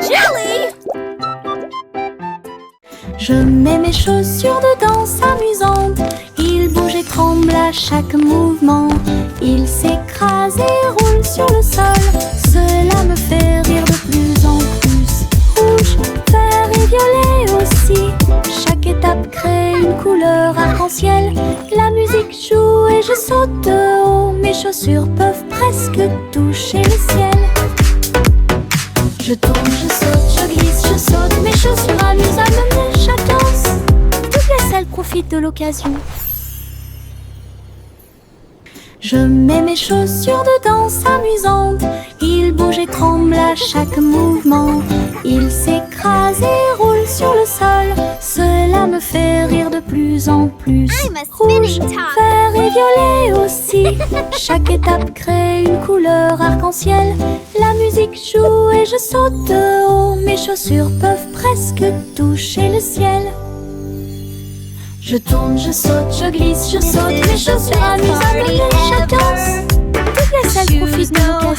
jelly! Je mets mes chaussures de danse amusantes. Ils bougent et tremblent à chaque mouvement. Ils s'écrasent et roulent sur le sol. Cela me fait rire de plus en plus. Rouge, vert et violet aussi. Chaque étape crée une couleur arc-en-ciel. La musique joue et je saute de haut. Mes chaussures peuvent presque toucher le ciel. Je tourne, je saute, je glisse, je saute. Mes chaussures amusent à mener chaque danse. Toutes les selles profitent de l'occasion. Je mets mes chaussures de danse amusantes. Ils bougent et tremblent à chaque mouvement. Ils s'écrasent et roulent sur le sol. Cela me fait rire de plus en plus. Rouge, vert et violet aussi. Chaque étape crée une couleur arc-en-ciel. La musique joue et je saute de haut. Mes chaussures peuvent presque toucher le ciel. Je tourne, je saute, je glisse, je saute. Mes chaussures amusent à mener chaque danse. Toutes les selles profitent de l'occasion.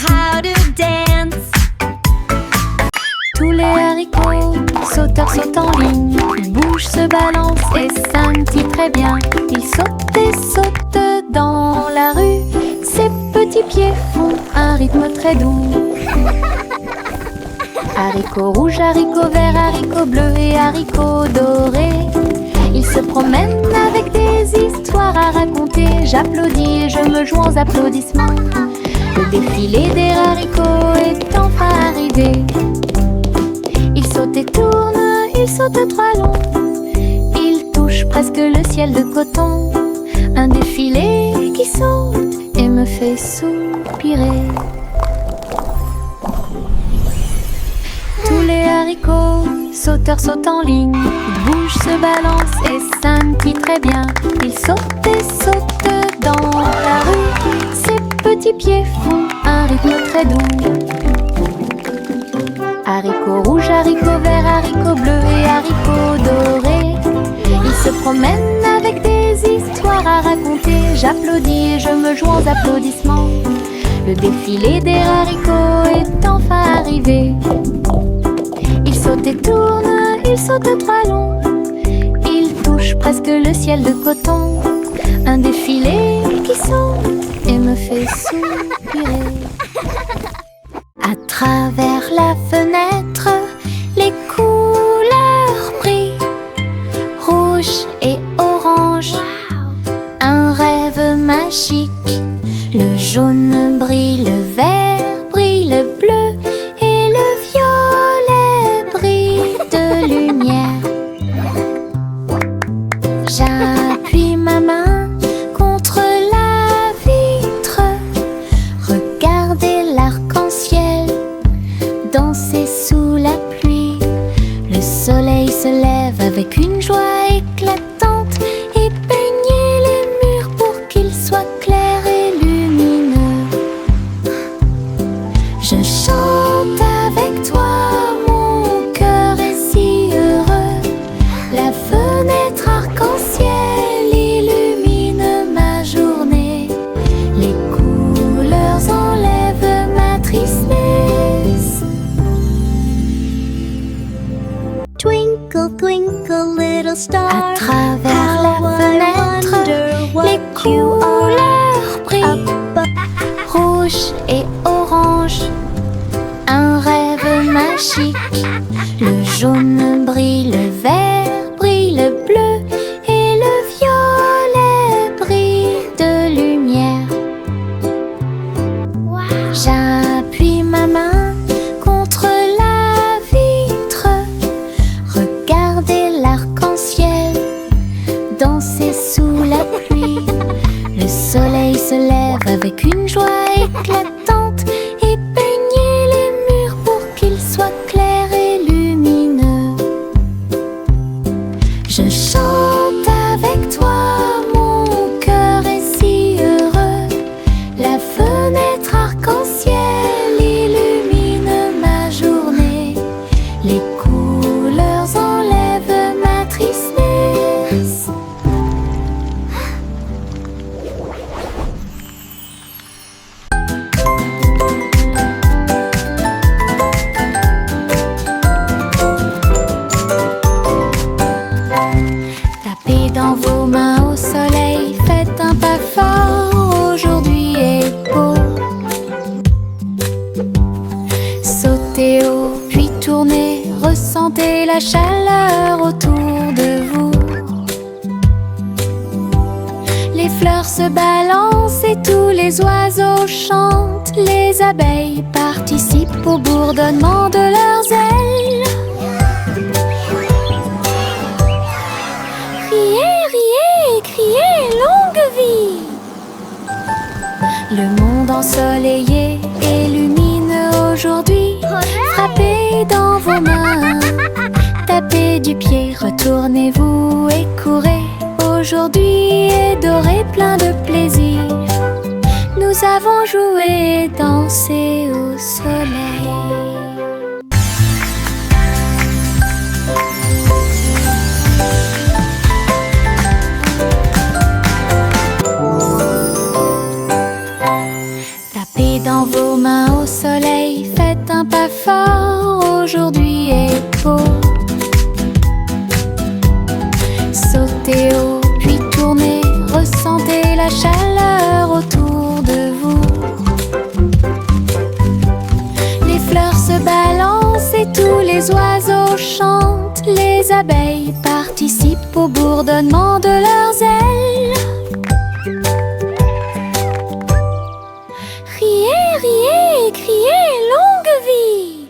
Tous les haricots, sauteurs sautent en ligne. Ils bougent, se balancent et scintillent très bien. Ils sautent et sautent dans la rue. Ses petits pieds font un rythme très doux. Haricots rouges, haricots verts, haricots bleus et haricots dorés. Ils se promènent avec des histoires à raconter. J'applaudis et je me joins aux applaudissements. Le défilé des haricots est enfin arrivé. Ils sautent et tournent, ils sautent trois longs. Ils touchent presque le ciel de coton. Un défilé qui saute et me fait soupirer. Tous les haricots, sauteurs sautent en ligne. Ils bougent, se balancent et scintillent très bien. Ils sautent et sautent dans la rue. Ses petits pieds font un rythme très doux. Haricots rouges, haricots verts, haricots bleus et haricots dorés. Ils se promènent avec des histoires à raconter. J'applaudis et je me joins aux applaudissements. Le défilé des haricots est enfin arrivé. Ils sautent et tournent, ils sautent trois longs. Ils touchent presque le ciel de coton. Un défilé qui saute et me fait soupirer. À travers la fenêtre, les couleurs brillent. Rouge et orange, un rêve magique. Le jaune brille, le vert brille, le bleu et le violet brille de lumière. J'appuie ma main contre la vitre. Regardez l'arc-en-ciel danser sous la pluie. Le soleil se lève avec une joie éclatante et peignez les murs pour qu'ils soient clairs et lumineux. Je chante avec toi, mon cœur est si heureux. La fenêtre arc-en-ciel illumine ma journée. Les couleurs enlèvent ma tristesse. Twinkle, twinkle, little star. À travers la How I fenêtre, wonder what les you couleurs brillent. Rouge et orange, un rêve magique. Le jaune brille, le vert brille, le bleu et le violet brille de lumière. J'appuie ma main contre la vitre. Regardez l'arc-en-ciel danser sous la pluie. Le soleil se lève avec une joie éclatante et peignez les murs pour qu'ils soient clairs et lumineux. ressentez la chaleur autour de vous. Les fleurs se balancent et tous les oiseaux chantent. Les abeilles participent au bourdonnement de leurs ailes. Riez, riez, criez, longue vie! Le monde ensoleillé et lumineux aujourd'hui. Frappez dans vos mains, tapez du pied, retournez-vous et courez. Aujourd'hui est doré, plein de plaisir. Nous avons joué et dansé au soleil. Tapez dans vos mains au soleil, faites un pas fort, aujourd'hui est beau. Sautez haut, puis tournez, ressentez la chaleur autour de vous. Les fleurs se balancent et tous les oiseaux chantent. Les abeilles participent au bourdonnement de leurs ailes. Riez, riez, criez, longue vie!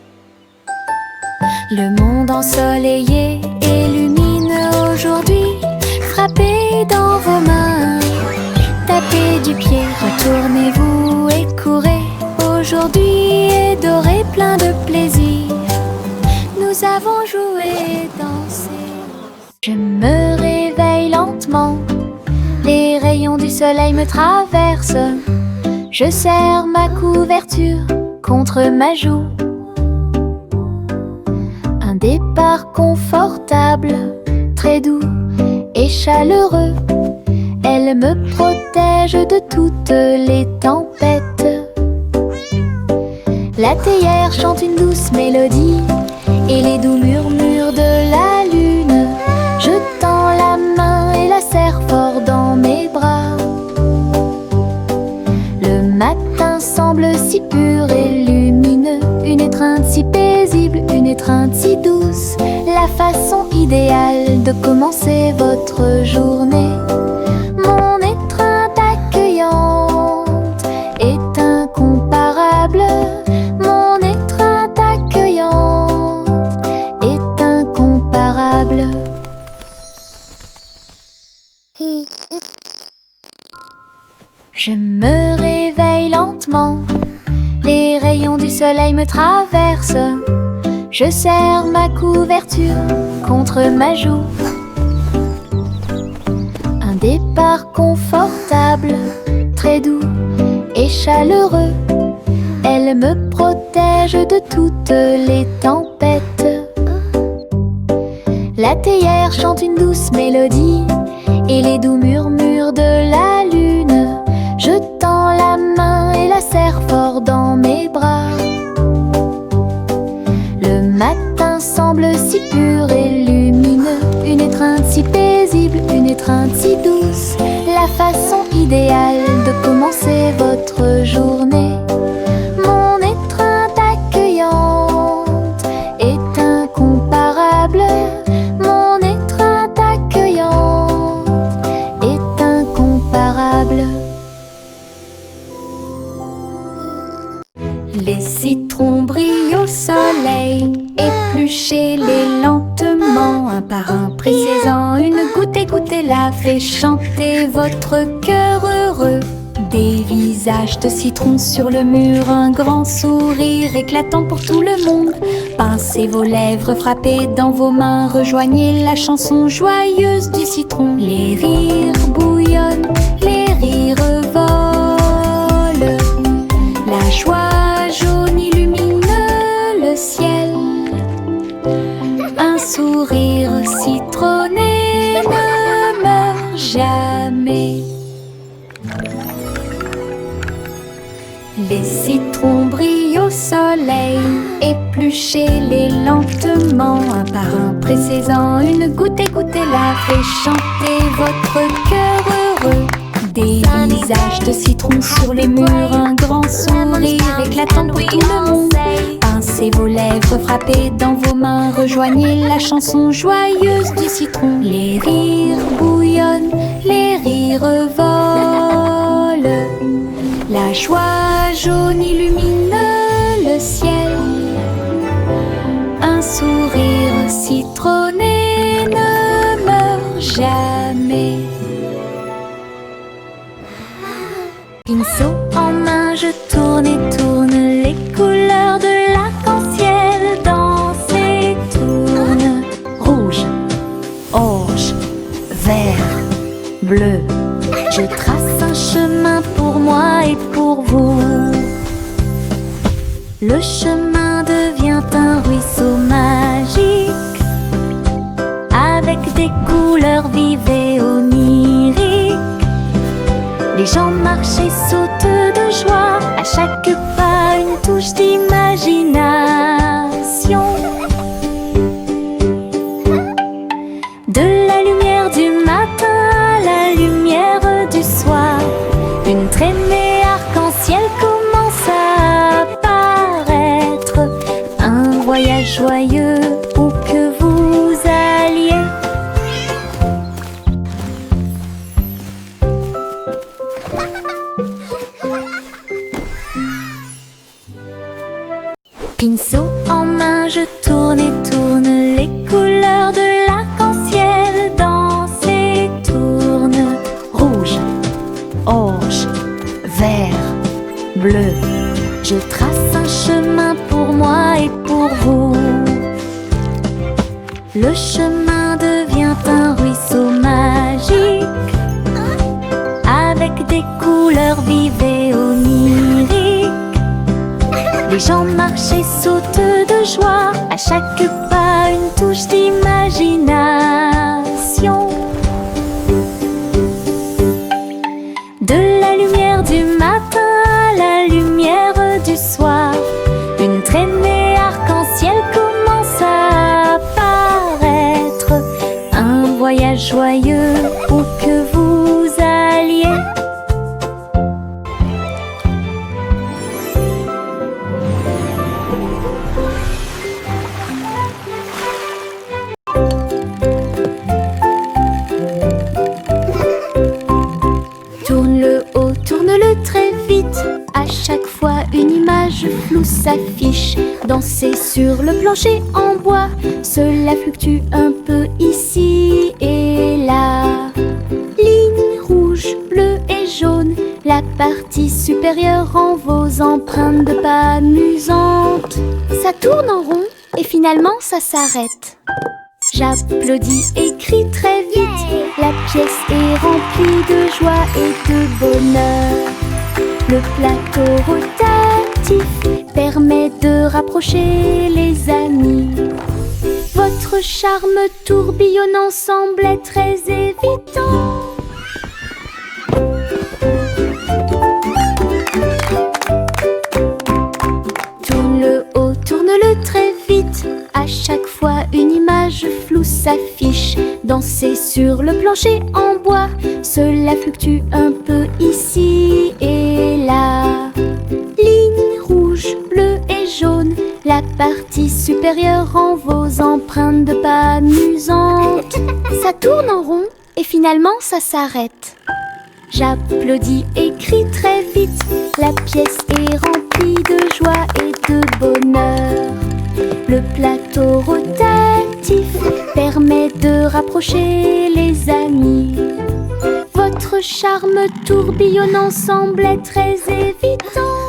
Le monde ensoleillé et lumineux aujourd'hui. Frappez dans vos mains, tapez du pied, retournez-vous et courez. Aujourd'hui est doré, plein de plaisir. Nous avons joué et dansé. Je me réveille lentement, les rayons du soleil me traversent. Je serre ma couverture contre ma joue. Un départ confortable, très doux et chaleureux. Elle me protège de toutes les tempêtes. La théière chante une douce mélodie et les doux murmures de la lune. Je tends la main et la serre fort dans mes bras. Le matin semble si pur et lumineux, une étreinte si paisible, une étreinte si douce. La façon idéale de commencer votre journée. Mon étreinte accueillante est incomparable. Mon étreinte accueillante est incomparable. Je me réveille lentement, les rayons du soleil me traversent. Je serre ma couverture contre ma joue. Un départ confortable, très doux et chaleureux. Elle me protège de toutes les tempêtes. La théière chante une douce mélodie et les doux murmures de la lune. Je tends la main et la serre fort dans mes bras. Le matin semble si pur et lumineux, une étreinte si paisible, une étreinte si douce. La façon idéale de commencer votre journée. Mon étreinte accueillante est incomparable. Mon étreinte accueillante est incomparable. Les citrons brillent au soleil, épluchez-les lentement, un par un, prenez-en une goutte, écoutez-la, fait chanter votre cœur heureux. Des visages de citron sur le mur, un grand sourire éclatant pour tout le monde. Pincez vos lèvres, frappez dans vos mains, rejoignez la chanson joyeuse du citron. Les rires bouillonnent, les rires volent, la joie jaune illumine le ciel. Un sourire citronné ne meurt jamais. Les citrons brillent au soleil, épluchez-les lentement, un par un, pressez-en une goutte, écoutez-la, fait chanter votre cœur heureux. Des visages de citron sur les murs, un grand sourire éclatant pour tout le monde. Pincez vos lèvres, lettres frappées dans vos mains. Rejoignez la chanson joyeuse du citron. Les rires bouillonnent, les rires volent. La joie jaune illumine le ciel. Un sourire citronné ne meurt jamais. Pinceau en main, je tourne et tourne. Les couleurs de l'arc-en-ciel dansent et tournent. Rouge, orange, vert, bleu. Je trace un chemin pour moi et pour vous. Le chemin devient un ruisseau magique, avec des couleurs vives et oniriques. Les gens marchent et sautent de joie, à chaque pas une touche d'imagination. De la lumière du matin à la lumière du soir, une traînée arc-en-ciel commence à apparaître. Un voyage joyeux où que vous alliez. Pinceau en main, je tourne et tourne. Les couleurs de l'arc-en-ciel dansent et tournent. Rouge, orange, vert, bleu. Je trace un chemin pour moi et pour vous. Le chemin devient un ruisseau magique, avec des couleurs vives et oniriques. Les gens marchent et sautent de joie, à chaque pas une touche d'imagination. De la lumière du matin à la lumière du soir, une traînée arc-en-ciel commence à apparaître. Un voyage joyeux où que vous alliez. Tourne-le haut, tourne-le très vite. À chaque fois une image floue s'affiche. Danser sur le plancher en bois, cela fluctue un peu ici et là. Lignes rouges, bleues et jaunes, la partie supérieure rend vos empreintes de pas amusantes. Ça tourne en rond et finalement ça s'arrête. J'applaudis et crie très vite. La pièce est remplie de joie et de bonheur. Le plateau rotatif permet de rapprocher les amis. Votre charme tourbillonnant semble très évident. Tourne-le haut, tourne-le très vite. À chaque fois une image floue s'affiche. Danser sur le plancher en bois, cela fluctue un peu ici et là. Lignes rouges, bleues et jaunes, la partie supérieure rend vos empreintes de pas amusantes. Ça tourne en rond et finalement ça s'arrête. J'applaudis et crie très vite. La pièce est remplie de joie et de bonheur. Le plateau rotatif permet de rapprocher les amis. Votre charme tourbillonnant semble très évident.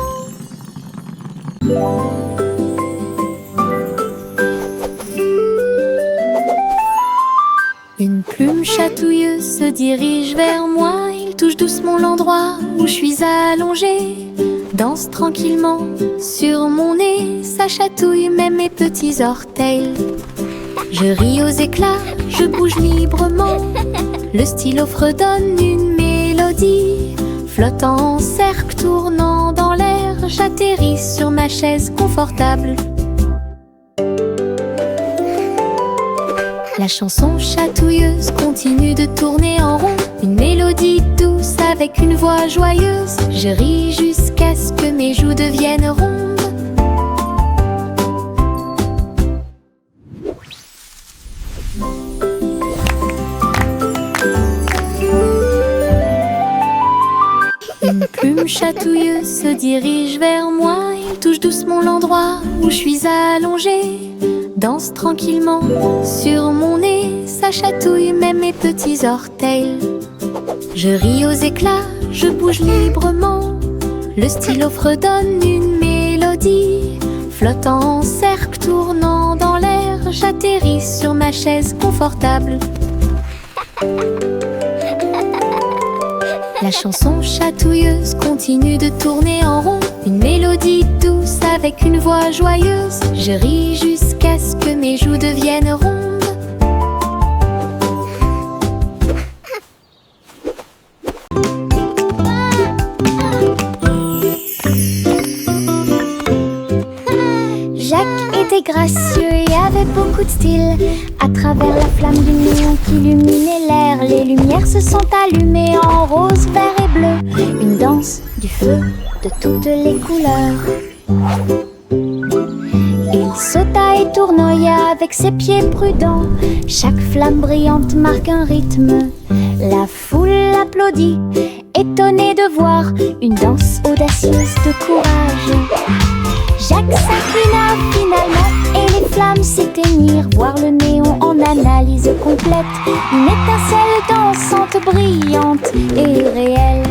Une plume chatouilleuse se dirige vers moi. Il touche doucement l'endroit où je suis allongée. Danse tranquillement sur mon nez. Ça chatouille même mes petits orteils. Je ris aux éclats, je bouge librement. Le stylo fredonne une mélodie. Flottant en cercle, tournant dans l'air, j'atterris sur ma chaise confortable. La chanson chatouilleuse continue de tourner en rond. Une mélodie douce avec une voix joyeuse. Je ris jusqu'à ce que mes joues deviennent rondes. chatouilleux se dirige vers moi. Il touche doucement l'endroit où je suis allongée. Danse tranquillement sur mon nez. Ça chatouille même mes petits orteils. Je ris aux éclats, je bouge librement. Le stylo fredonne une mélodie. Flottant en cercle, tournant dans l'air, j'atterris sur ma chaise confortable. La chanson chatouilleuse continue de tourner en rond. Une mélodie douce avec une voix joyeuse. Je ris jusqu'à ce que mes joues deviennent rondes. Jacques était gracieux et avait beaucoup de style. À travers la flamme du néon qui illuminait l'air, les lumières se sont allumées en rose, vert et bleu. Une danse du feu de toutes les couleurs. Il sauta et tournoya avec ses pieds prudents. Chaque flamme brillante marque un rythme. La foule applaudit, étonnée de voir une danse audacieuse de courage. Jacques s'inclina finalement et les flammes s'éteignirent. Voir le néon en analyse complète. Une étincelle dansante, brillante et réelle.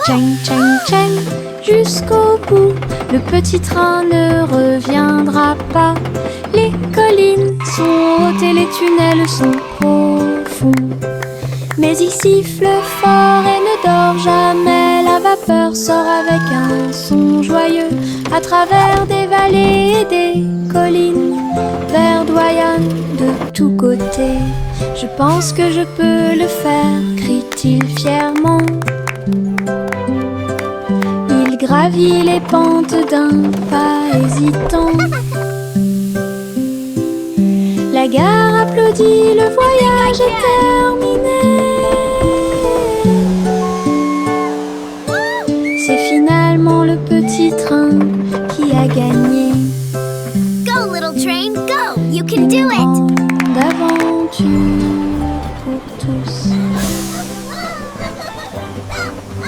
Tchang, tchang, tchang, jusqu'au bout, le petit train ne reviendra pas. Les collines sont hautes et les tunnels sont profonds. Mais il siffle fort et ne dort jamais. La vapeur sort avec un son joyeux. À travers des vallées et des collines, verdoyant de tous côtés. Je pense que je peux le faire, crie-t-il fièrement. Il gravit les pentes d'un pas hésitant. La gare applaudit, le voyage est terminé. C'est finalement le petit train qui a gagné. Go, little train, go! You can do it! Grande aventure pour tous.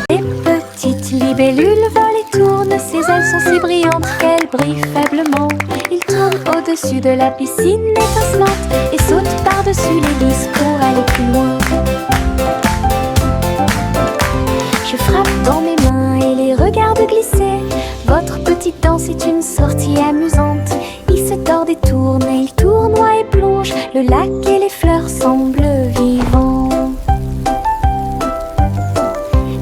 Les petites libellules volent et tournent, ses ailes sont si brillantes qu'elles brillent faiblement. Il tourne au-dessus de la piscine étincelante et saute par-dessus l'hélice pour aller plus loin. Je frappe dans mes mains et les regarde glisser. Votre petite danse est une sortie amusante. Il se tord et tourne et il tournoie et plonge. Le lac et les fleurs semblent vivants.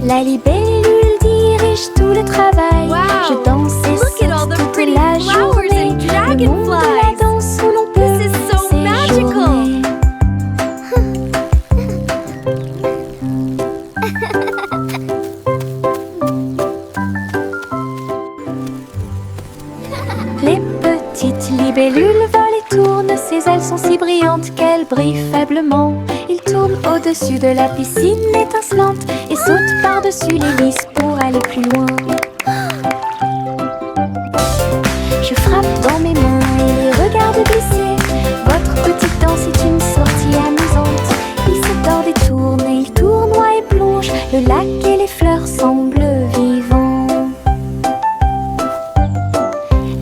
La libellule dirige tout le travail. Wow. Je danse et Look at all saute the toute pretty la flowers journée. and Le monde de la dragonflies. danse où l'on peut This is so magical. séjourner. Les petites libellules volent et tournent, ses ailes sont si brillantes qu'elles brillent faiblement. Il tourne au-dessus de la piscine étincelante et saute par-dessus l'hélice pour aller plus loin. Je frappe dans mes mains et les regarde glisser. Votre petite danse est une sortie amusante. Il se tord et tourne et il tournoie et plonge. Le lac et les fleurs semblent vivants.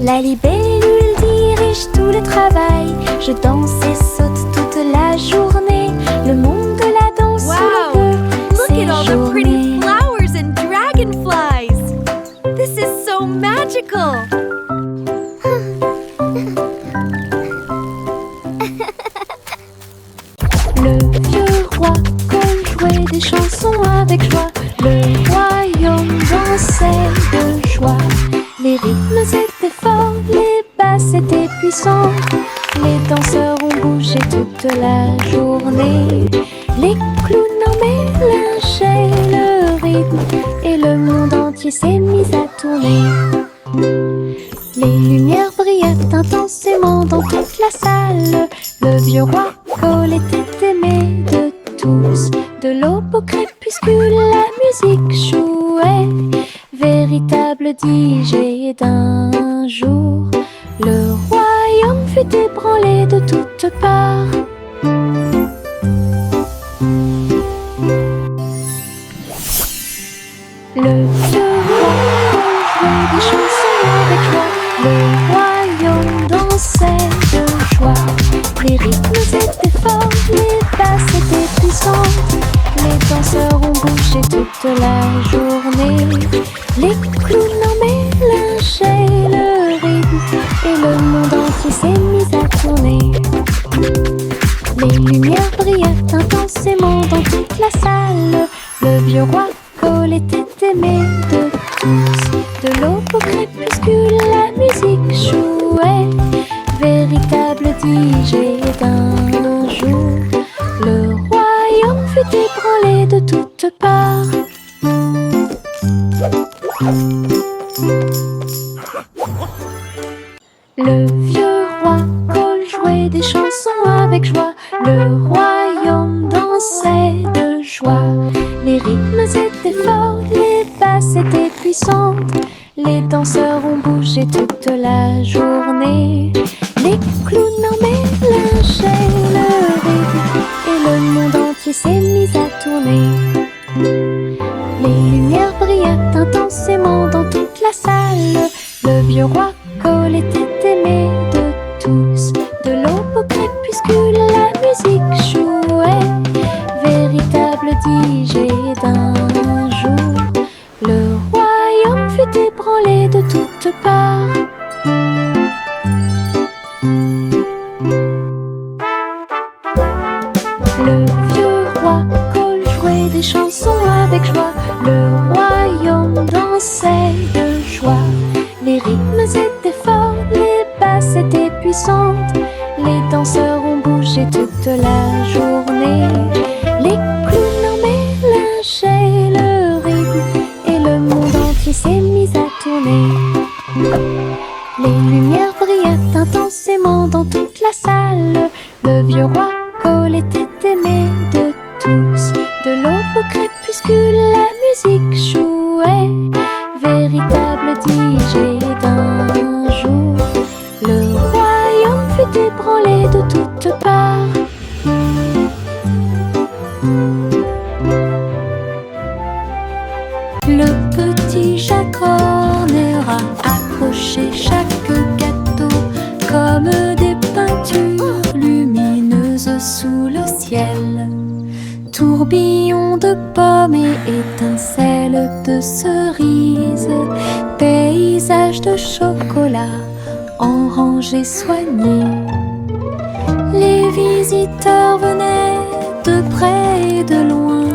La libellule dirige tout le travail. Je danse et saute toute la journée. Le monde de la danse où Wow. l'on Look peut at all the pretty séjourner. flowers and dragonflies. This is so magical. Le vieux roi jouait des chansons avec joie. Le royaume dansait de joie. Les rythmes étaient forts, les basses étaient puissants. Les danseurs ont bougé toute la journée. Les clowns en mélangeaient le rythme et le monde entier s'est mis à tourner. Les lumières brillaient intensément dans toute la salle. Le vieux roi Cole était aimé de tous. De l'aube au crépuscule, véritable DJ d'un jour. Le royaume fut ébranlé de toutes parts. Le vieux roi jouait des chansons avec joie. Le royaume dansait de joie. Les rythmes étaient forts, les basses étaient puissantes. Les danseurs ont bougé toute la journée. Les clowns en mélangeaient le rythme et le monde entier s'est mis à tourner. Les lumières brillaient intensément dans toute la salle. Le vieux roi Cole était aimé de tous. De l'aube au crépuscule, la musique jouait. Véritable DJ d'un jour. Le royaume fut ébranlé de toutes parts. Le vieux roi Cole jouait des chansons avec joie. Le royaume dansait de joie. Les rythmes étaient forts, les basses étaient puissantes. Les danseurs ont bougé toute la journée. Les clowns en mélangeaient le rythme et le monde entier s'est mis à tourner. Les lumières brillaient intensément dans toute la salle. Le vieux roi Cole était aimé de tous. De l'aube au crépuscule, la musique jouait. Véritable DJ d'un jour. Le royaume fut ébranlé de toutes parts. Le vieux roi Cole jouait des chansons avec joie. Le royaume dansait de joie. Les rythmes étaient forts, les basses étaient puissantes. Les danseurs ont bougé toute la journée. Les clowns en mélangeaient le rythme et le monde entier s'est mis à tourner. Les lumières brillaient intensément dans toute la salle. Le vieux roi Cole était aimé de tous. De l'aube au crépuscule, la musique jouait. Véritable DJ d'un jour. Le royaume fut ébranlé de toutes parts. Le petit Jacques Horner a accroché chaque gâteau comme des peintures lumineuses sous le ciel. Tourbillon de pommes et étincelles de cerises, paysage de chocolat en rangées soignées. Les visiteurs venaient de près et de loin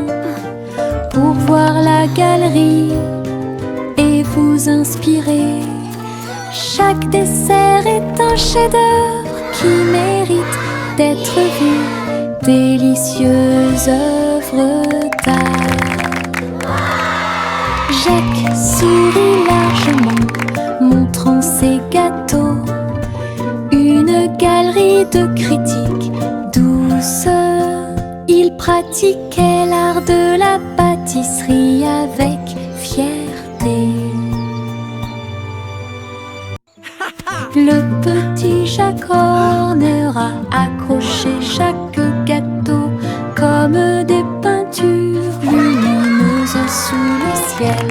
pour voir la galerie et vous inspirer. Chaque dessert est un chef-d'œuvre qui mérite d'être vu. Délicieuses œuvres d'art. Jacques sourit largement, montrant ses gâteaux. Une galerie de critiques douce. Il pratiquait l'art de la pâtisserie avec fierté. Le petit Jacques Horner a accroché chaque gâteau comme des peintures lumineuses sous le ciel.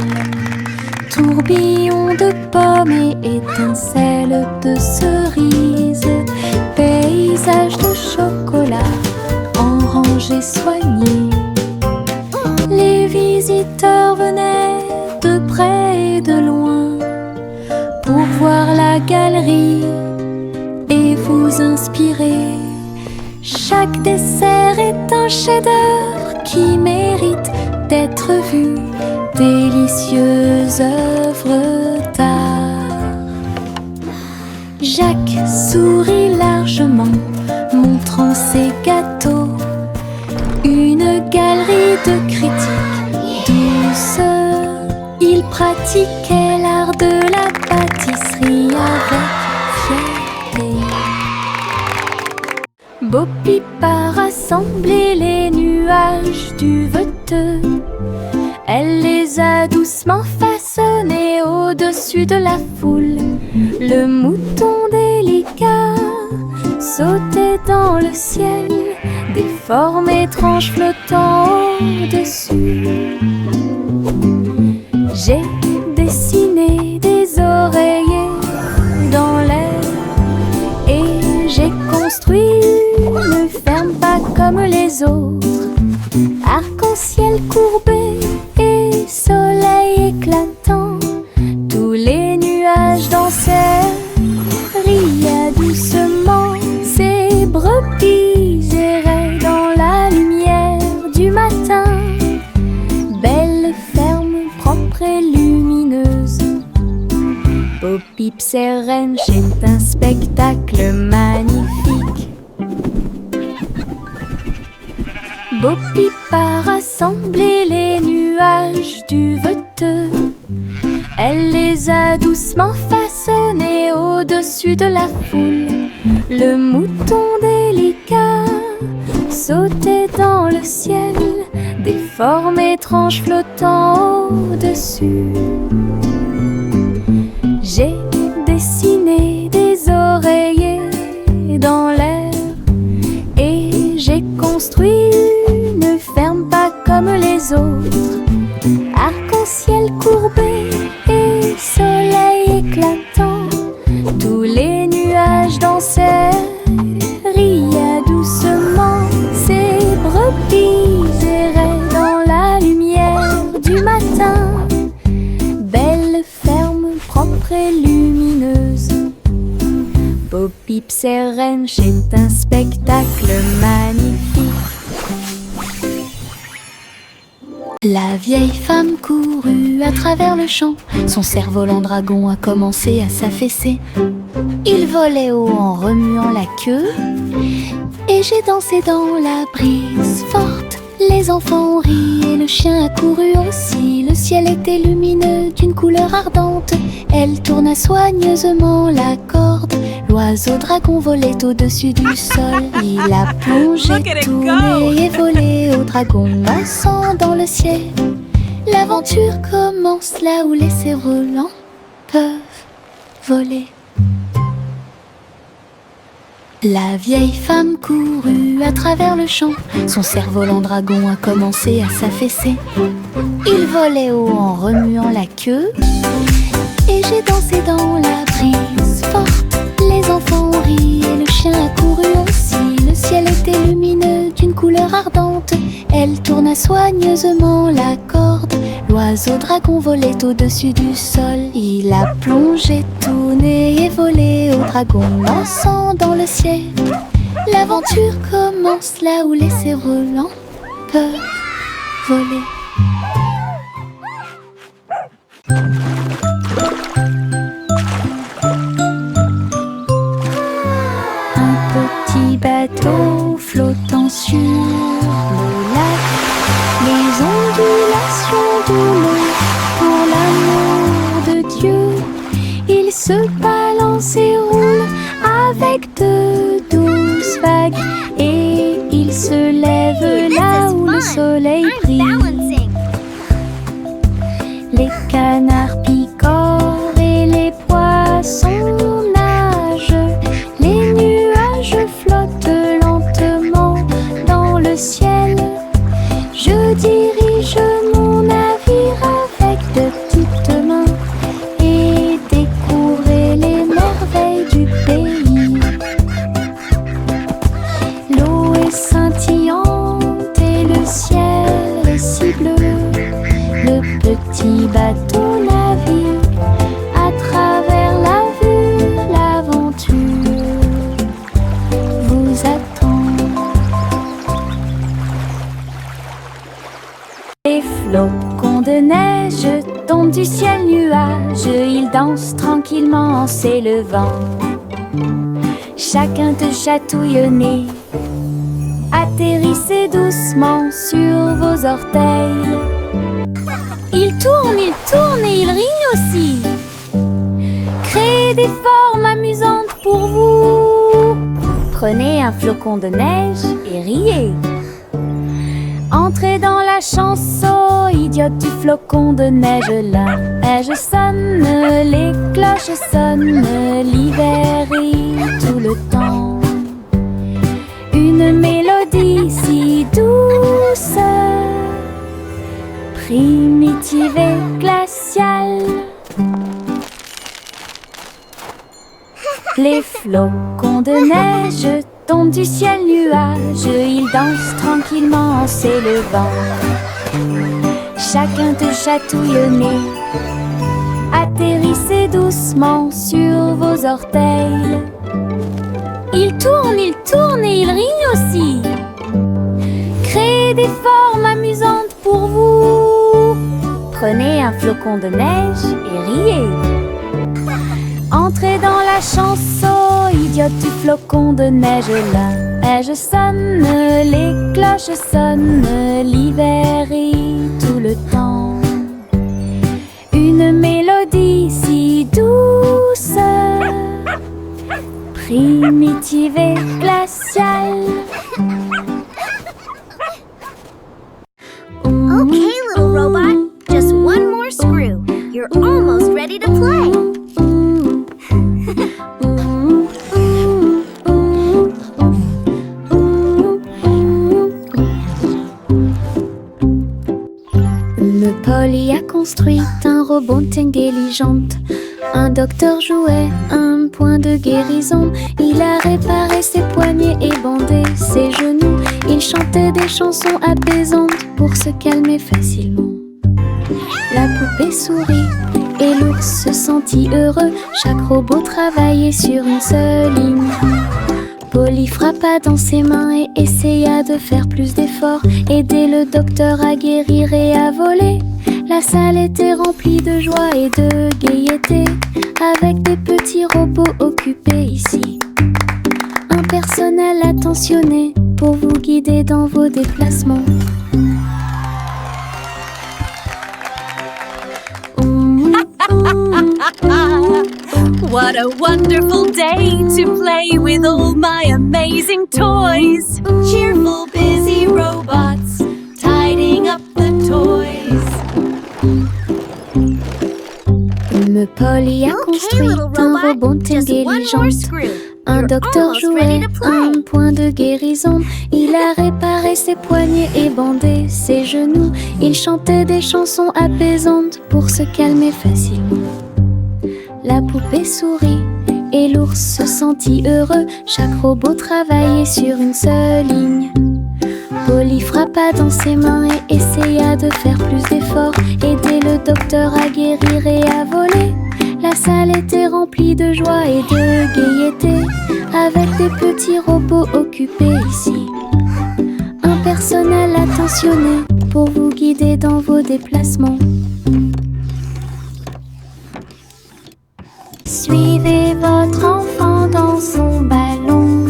Tourbillon de pommes et étincelles de cerises, paysage de chocolat en rangées soignées. Les visiteurs venaient de près et de loin pour voir la galerie et vous inspirer. Chaque dessert est un chef-d'œuvre qui mérite d'être vu. Délicieuses œuvres d'art. Jacques sourit largement, montrant ses gâteaux. Une galerie de critiques douce. Il pratiquait l'art de la pâtisserie avec fierté. Bo Peep a rassemblé les nuages du veteux. Elle les a doucement façonnés au-dessus de la foule. Le mouton délicat sautait dans le ciel, des formes étranges flottant au-dessus. J'ai dessiné des oreillers dans l'air et j'ai construit une ferme pas comme les autres. Arc-en-ciel courbé et soleil éclatant, tous les nuages dansaient, riaient doucement. Ces brebis erraient dans la lumière du matin. Belle ferme propre et lumineuse. Bo Peep et Wrench est un spectacle magnifique. Bo Peep a rassemblé les nuages du veteux. Elle les a doucement façonnés au-dessus de la foule. Le mouton délicat sautait dans le ciel, des formes étranges flottant au-dessus. J'ai dessiné des oreillers dans l'air et j'ai construit une ferme pas comme les autres. Arc-en-ciel courbé et soleil éclatant, tous les nuages dansaient, riaient doucement. Ces brebis erraient dans la lumière du matin. Belle ferme propre et lumineuse. Bo Peep et Wrench est un spectacle magnifique. La vieille femme courut à travers le champ. Son cerf-volant dragon a commencé à s'affaisser. Il volait haut en remuant la queue et j'ai dansé dans la brise forte. Les enfants ont ri et le chien a couru aussi. Le ciel était lumineux d'une couleur ardente. Elle tourna soigneusement la corde. L'oiseau dragon volait au-dessus du sol. Il a plongé, tourné et volé au dragon dansant dans le ciel. L'aventure commence là où les cerfs-volants peuvent voler. La vieille femme courut à travers le champ. Son cerf-volant dragon a commencé à s'affaisser. Il volait haut en remuant la queue et j'ai dansé dans la brise forte. Les enfants ont ri et le chien a couru aussi. Le ciel était lumineux d'une couleur ardente. Elle tourna soigneusement la corde. L'oiseau dragon volait au-dessus du sol. Il a plongé, tourné et volé au dragon dansant dans le ciel. L'aventure commence là où les cerfs-volants peuvent voler. Petit bateau flottant sur le lac, les ondulations de l'eau, pour l'amour de Dieu, il se balance et roule avec de douces vagues, et il se lève là où le soleil brille. Balancing. Les canards picorent et les poissons nagent. Les nuages flottent lentement dans le ciel. Je dirige mon navire avec de petites mains et découvrir les merveilles du pays. L'eau est scintillante et le ciel est si bleu. Le petit bateau navigue à travers la vue. L'aventure vous attend. Les flocons de neige tombent du ciel nuage. Ils dansent tranquillement en s'élevant. Chacun te chatouille au nez. Atterrissez doucement sur vos orteils. Il tourne et il rit aussi. Créez des formes amusantes pour vous. Prenez un flocon de neige et riez. Entrez dans la chanson idiote du flocon de neige. La neige sonne les cloches sonnent, l'hiver rit tout le temps. Une mélodie si douce, primitive et glaciale. Les flocons de neige tombent du ciel nuage, ils dansent tranquillement en s'élevant. Chacun te chatouille le nez, atterrissez doucement sur vos orteils. Ils tournent et ils rient aussi. Créez des formes amusantes pour vous. Prenez un flocon de neige et riez. Entrez dans la chanson idiote du flocon de neige. La neige sonne, les cloches sonnent, l'hiver rit tout le temps. Une mélodie si douce, primitive et glaciale. Okay, little robot, just one more screw. You're almost ready to play. Polly a construit un robot intelligente. Un docteur jouait un point de guérison. Il a réparé ses poignets et bandé ses genoux. Il chantait des chansons apaisantes pour se calmer facilement. La poupée sourit et l'ours se sentit heureux. Chaque robot travaillait sur une seule ligne. Polly frappa dans ses mains et essaya de faire plus d'efforts, aider le docteur à guérir et à voler. La salle était remplie de joie et de gaieté, avec des petits robots occupés ici. Un personnel attentionné pour vous guider dans vos déplacements. What a wonderful day to play with all my amazing toys. Cheerful, busy robots, tidying up the toys. Polly a construit little un robot, robot just one more intelligent. screw. Un You're docteur almost ready jouait to play. un point de guérison. Il a réparé ses poignets et bandé ses genoux. Il chantait des chansons apaisantes pour se calmer facilement. La poupée sourit et l'ours se sentit heureux. Chaque robot travaillait sur une seule ligne. Polly frappa dans ses mains et essaya de faire plus d'efforts, aider le docteur à guérir et à voler. La salle était remplie de joie et de gaieté, avec des petits robots occupés ici. Un personnel attentionné pour vous guider dans vos déplacements. Suivez votre enfant dans son ballon.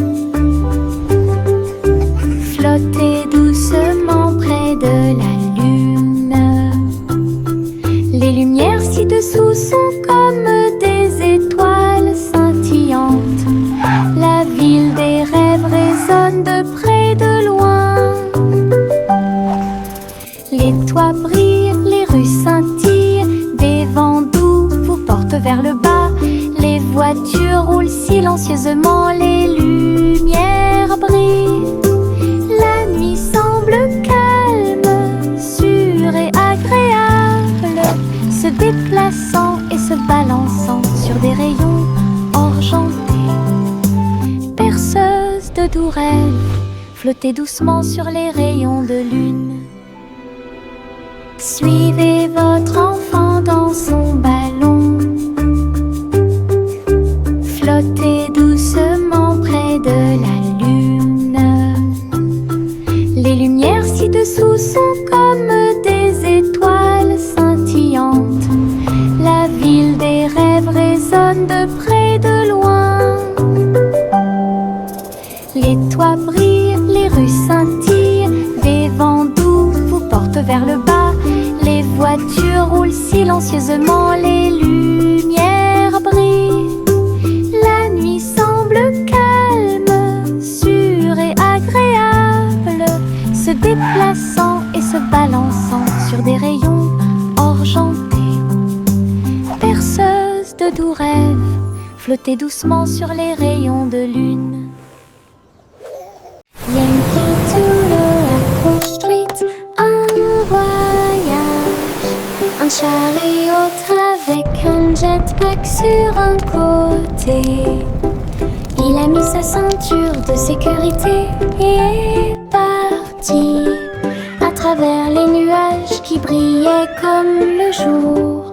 Flottez doucement près de la lune. Les lumières ci-dessous sont comme des étoiles scintillantes. La ville des rêves résonne de près de loin. Les toits brillent, les rues scintillent, des vents doux vous portent vers le bas. Les voitures roulent silencieusement, les lumières brillent. La nuit semble calme, sûre et agréable, se déplaçant et se balançant sur des rayons argentés. Perceuse de doux rêves, flottez doucement sur les rayons de lune. Suivez votre enfant dans son ballon. Flottez doucement près de la lune. Les lumières ci-dessous sont comme des étoiles scintillantes. La ville des rêves résonne de près de loin. Les toits brillent, les rues scintillent, des vents doux vous portent vers le bas. Les voitures roulent silencieusement, les lumières brillent. La nuit semble calme, sûre et agréable, se déplaçant et se balançant sur des rayons argentés. Perceuse de de doux rêves, flotter doucement sur les rayons de lune. Yankee Doodle a construit un voyage, un chariot avec un jetpack sur un côté. Il a mis sa ceinture de sécurité et est parti à travers les nuages qui brillaient comme le jour.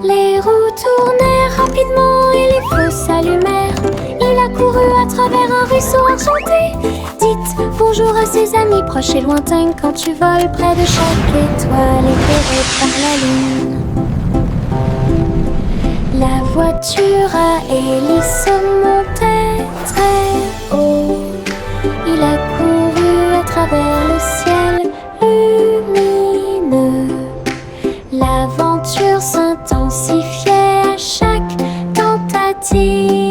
Les roues tournèrent rapidement et les feux s'allumèrent. Il a couru à travers un ruisseau enchanté. Dites bonjour à ses amis proches et lointains quand tu voles près de chaque étoile éclairée par la lune. La voiture à hélice montait très haut. Il a couru à travers le ciel lumineux. L'aventure s'intensifiait à chaque tentative.